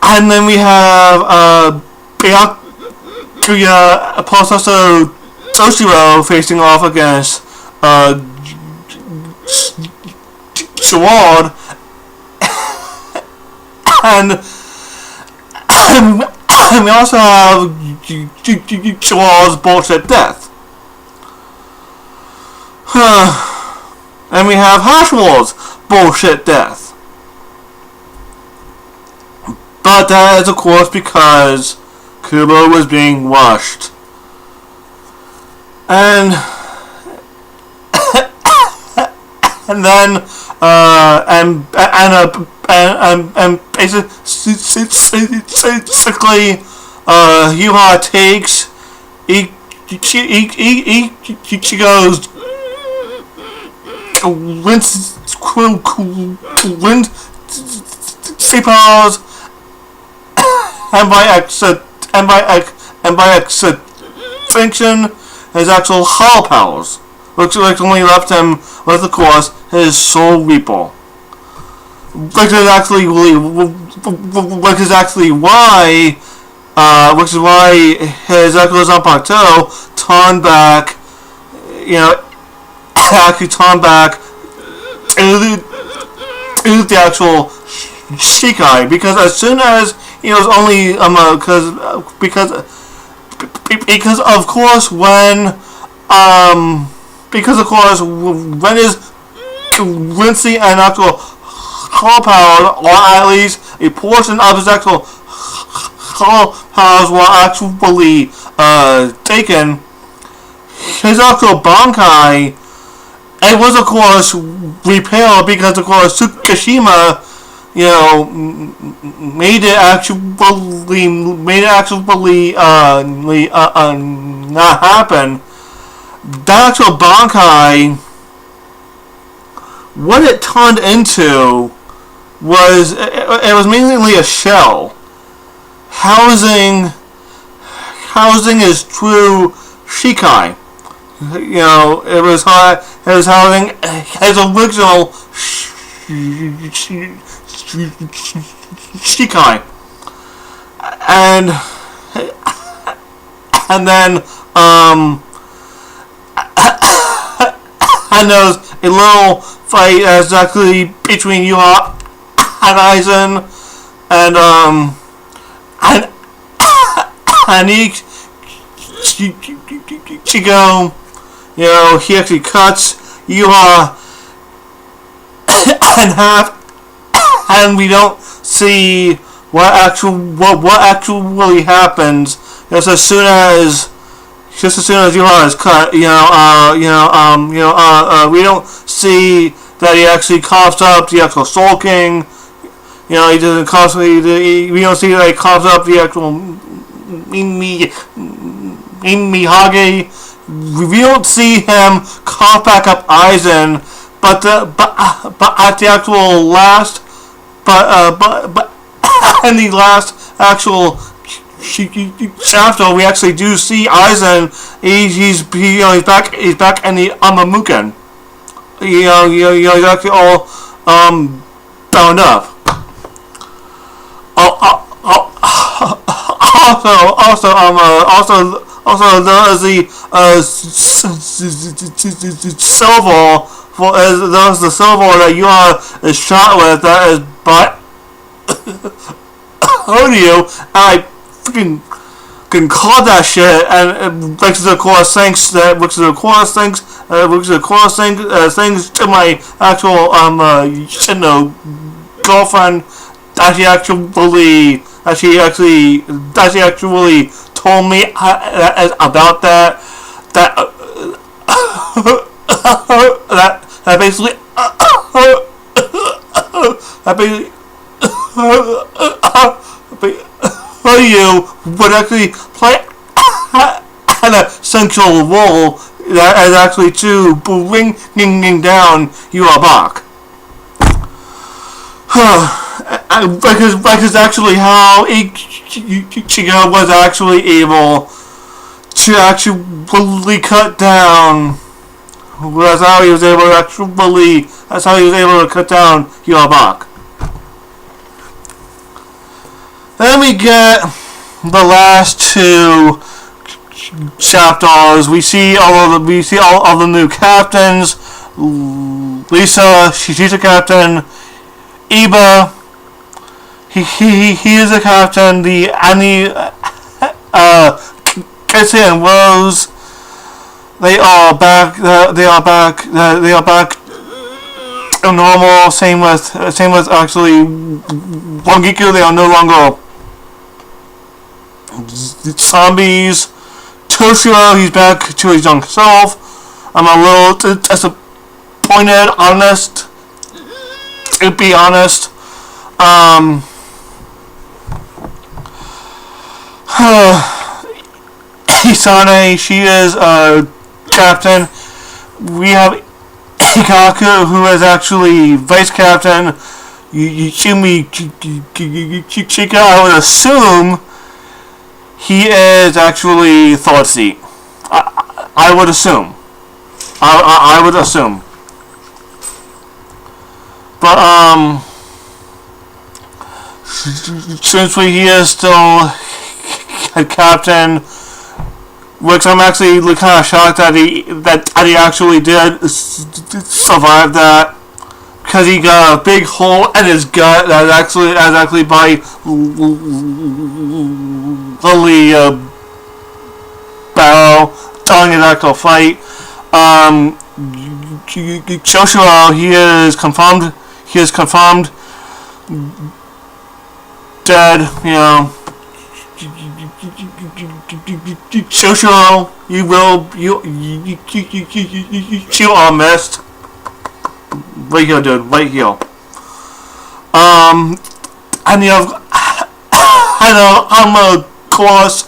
And then we have Byakuya plus also Toshiro facing off against Shawad, and we also have Shawad's bullshit death. And we have Hashwell's bullshit death. But that is, of course, because Kubo was being washed. And then basically Yuha takes she goes powers, and by extension his actual Hall powers, which only left him with, of course, his Soul Reaper, which is actually why his actual Zanpakuto turned back, actually turned back to the actual Shikai, because as soon as he was only because of course when his Rincy and actual Hall powers, or at least a portion of his actual Hall powers, were actually taken, his actual Bankai, it was, of course, repaired because, of course, Tsukishima, made it actually not happen. That actual Bankai, what it turned into was, it was mainly a shell housing his true Shikai. It was housing his original Shikai, and then and there was a little fight exactly between Yuha and Aizen, and Ichigo, he actually cuts Yuha in half, and we don't see what actually happens. Just as soon as Yuha is cut, we don't see that he actually coughs up the actual Soul King. He doesn't cough. We don't see that he coughs up the actual Mihage. We don't see him cough back up Aizen, but at the actual last, in the last actual chapter, we actually do see Aizen. He's back in the Amamuken. He's actually all bound up. Also, there is the silver. There's the silver that you is shot with. That is by Odio. I freaking can call that shit, and which is of course thanks to my actual girlfriend that she actually told me about that basically you would actually play an essential role that is actually to bringing down your back. Because actually how Ichigo was actually able to actually cut down. That's how he was able to cut down Yabak. Then we get the last two chapters. We see all of the new captains. Lisa, she's a captain. Iba, he is a captain. The Annie, Casey and Rose, they are back. They are back normal. Same with actually Wangiku. They are no longer zombies. Toshiro, he's back to his young self. I'm a little disappointed, honest. To be honest, Hisane, she is a captain. We have Ikaku, who is actually vice captain. Yumi Chika, I would assume he is actually third seat. I would assume. I would assume. But since he is still a captain, which I'm actually kind of shocked that he actually did survive that, because he got a big hole in his gut that actually by Lily Barrow during his actual fight. Shoshiro, he is confirmed dead. You know, Shoshiro, you are missed. Right here, dude. Right here. And you have, of course,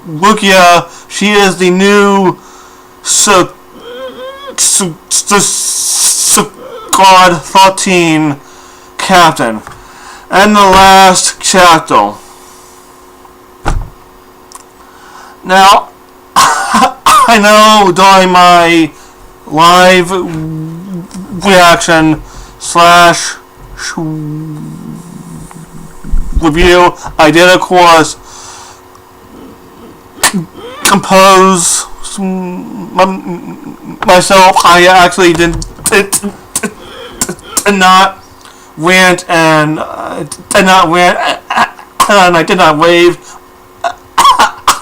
Rukia. She is the new Squad 13 captain. And the last chapter. Now, I know during my live reaction / review, I did, of course, compose myself. I actually did not rant and I did not rave.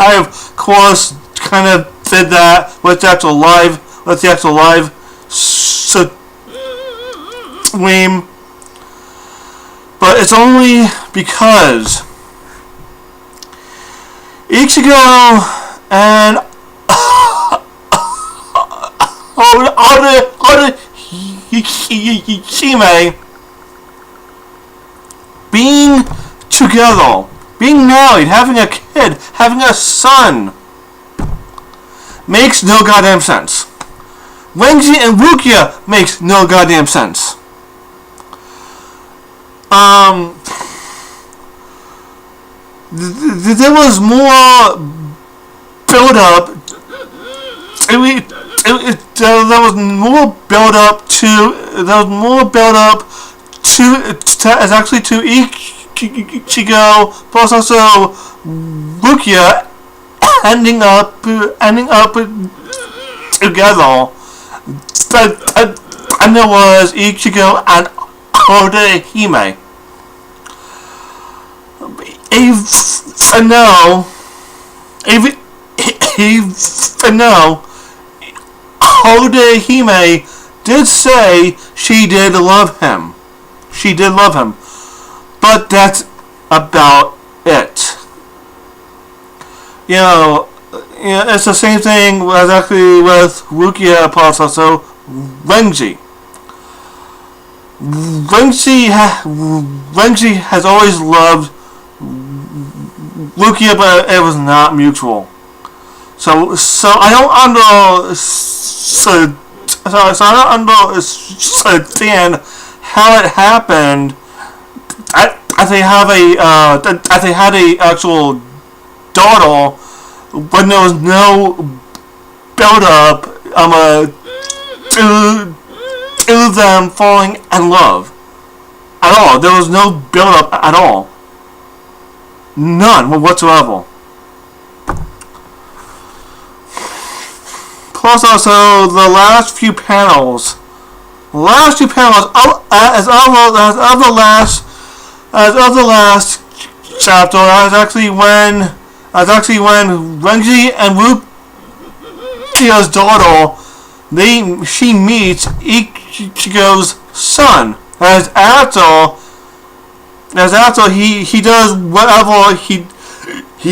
I, of course, kind of did that with the actual live stream, but it's only because Ichigo and Hime being together, being married, having a kid, having a son, makes no goddamn sense. Renji and Rukia makes no goddamn sense. There was more build up. There was more build up to Ichigo, plus also Rukia ending up together. And there was Ichigo and Hime. Even though Hime did say she did love him. She did love him. But that's about it. You know, it's the same thing exactly with Rukia plus also Renji. Renji has always loved Rukia, but it was not mutual. So I don't understand how it happened. They had a actual daughter when there was no build up to them falling in love at all. There was no build up at all. None whatsoever. plus also the last few panels. As of the last chapter, as actually when Renji and Rupia's daughter, she meets Ichigo's son. As after he does whatever he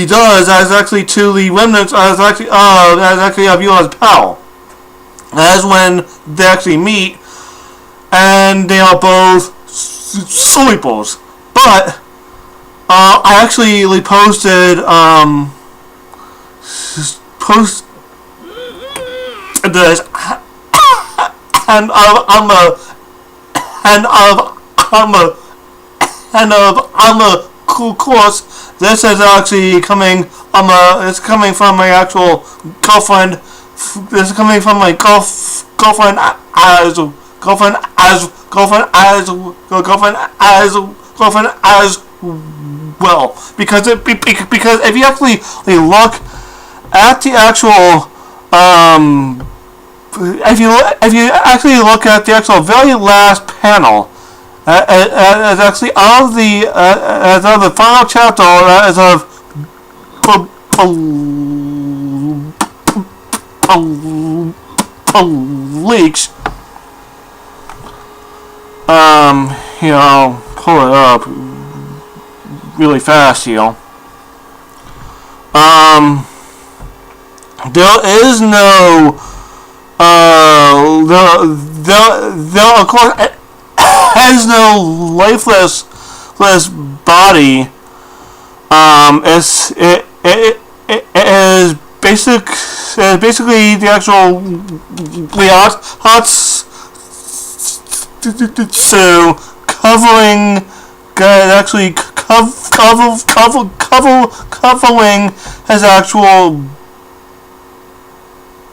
does as actually to the remnants as actually of Yua's power. As when they actually meet, and they are both sleepers. But I actually posted this, and of course this is actually coming it's coming from my actual girlfriend. This is coming from my girlfriend as well, because if you actually look at the actual if you actually look at the actual very last panel, as actually of the as of the final chapter as of Bleach. Here, I'll pull it up really fast here. There is no, there of course has no lifeless body. It is basically the actual so covering covering his actual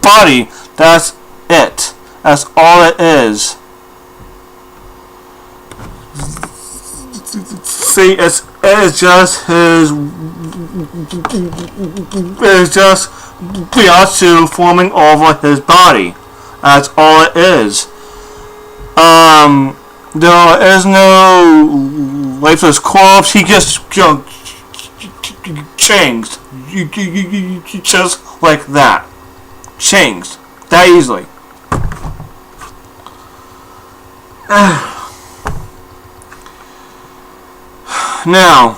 body. That's it. That's all it is. See, it's just his. It's just Byasu forming over his body. That's all it is. There is no lifeless corpse. He just changed. Just like that. Changed. That easily. Now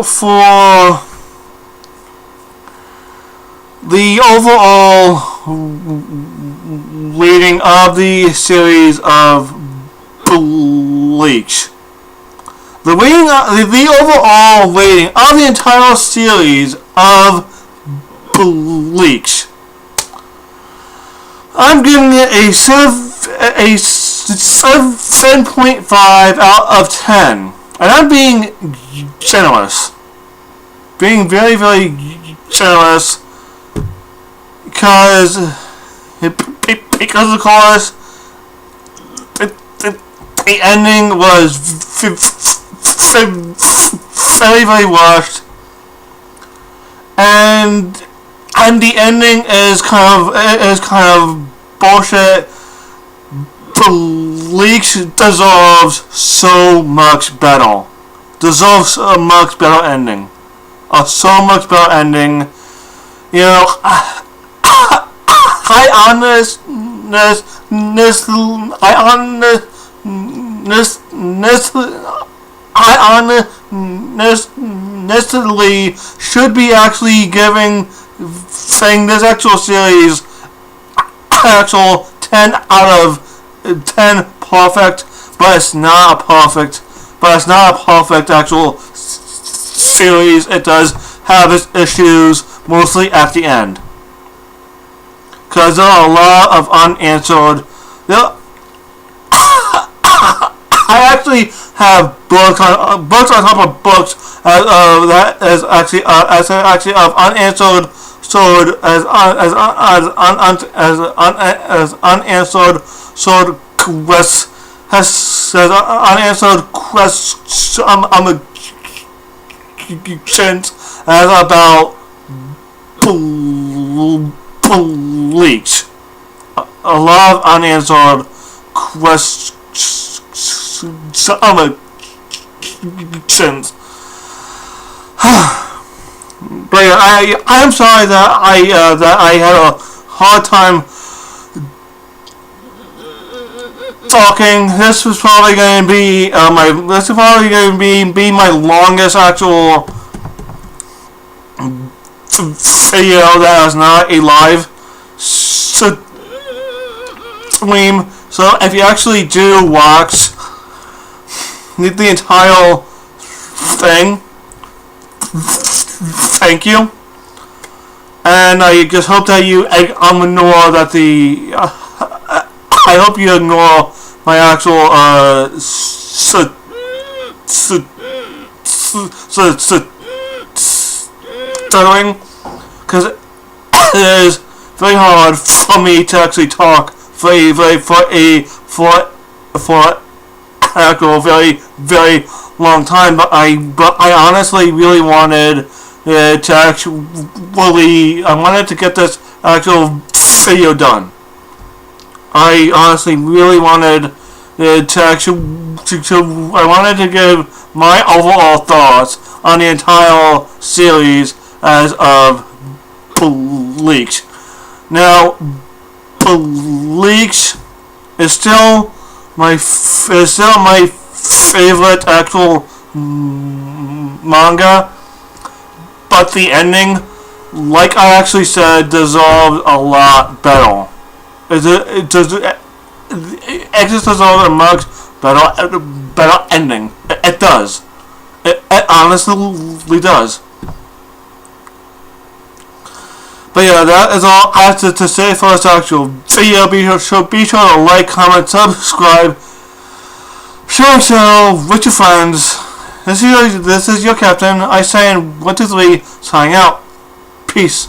for the overall reading of the series of Bleach. The overall rating of the entire series of Bleach. I'm giving it a 7.5 out of 10. And I'm being generous. Being very, very generous. Because of course, the ending was very, very rushed. And the ending is kind of bullshit. Bleach deserves so much better. Deserves a much better ending. A so much better ending. You know, I honestly should be actually saying this actual series actual 10 out of 10 perfect, but it's not a perfect actual series. It does have its issues, mostly at the end, because there are a lot of unanswered. I actually have books on top of books that is actually of unanswered unanswered quests as about Bleach. A lot of unanswered questions. But I'm sorry that I had a hard time talking. This was probably going to be my longest actual video that is not a live stream. So if you actually do watch the entire thing, thank you. And I just hope that you ignore that I hope you ignore my actual stuttering, because it is very hard for me to actually talk for actual very long time. But I honestly really wanted to actually I wanted to get this actual video done. I honestly really wanted I wanted to give my overall thoughts on the entire series as of Bleach. Now, Bleach is still my favorite actual manga, but the ending, like I actually said, deserves a lot better. It just deserves a much better ending. It does. It honestly does. But yeah, that is all I have to say for this actual video. Be sure to like, comment, subscribe, share the channel with your friends. This is your captain. I say in 1, 2, 3, signing out. Peace.